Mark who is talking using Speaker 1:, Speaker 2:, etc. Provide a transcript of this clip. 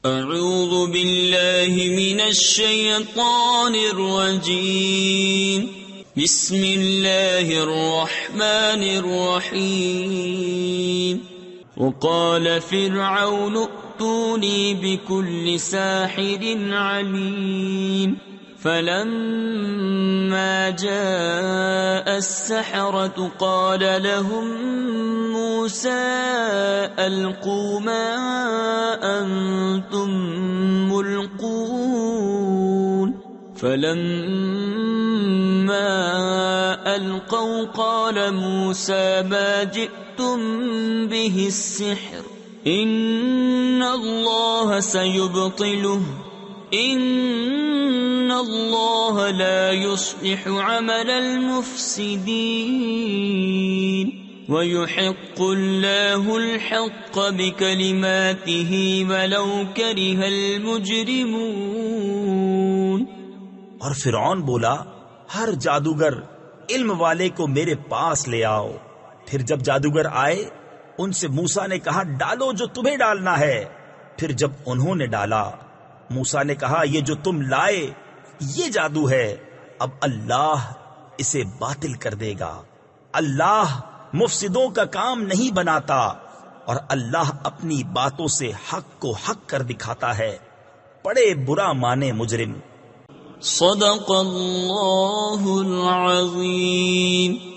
Speaker 1: اعوذ باللہ من الشیطان الرجیم بسم اللہ الرحمن الرحیم وقال فرعون ائتونی بكل ساحر علیم فلما جاء السحرة قال لهم موسى ألقوا ما أنتم ملقون فلما ألقوا قال موسى ما جئتم به السحر إن الله سيبطله ان اللہ لا يصلح عمل المفسدین ويحق اللہ الحق بکلماته ولو کرہ المجرمون۔
Speaker 2: اور فرعون بولا، ہر جادوگر علم والے کو میرے پاس لے آؤ۔ پھر جب جادوگر آئے ان سے موسیٰ نے کہا ڈالو جو تمہیں ڈالنا ہے۔ پھر جب انہوں نے ڈالا موسیٰ نے کہا یہ جو تم لائے یہ جادو ہے، اب اللہ اسے باطل کر دے گا۔ اللہ مفسدوں کا کام نہیں بناتا، اور اللہ اپنی باتوں سے حق کو حق کر دکھاتا ہے۔ بڑے برا مانے مجرم۔
Speaker 1: صدق اللہ العظیم۔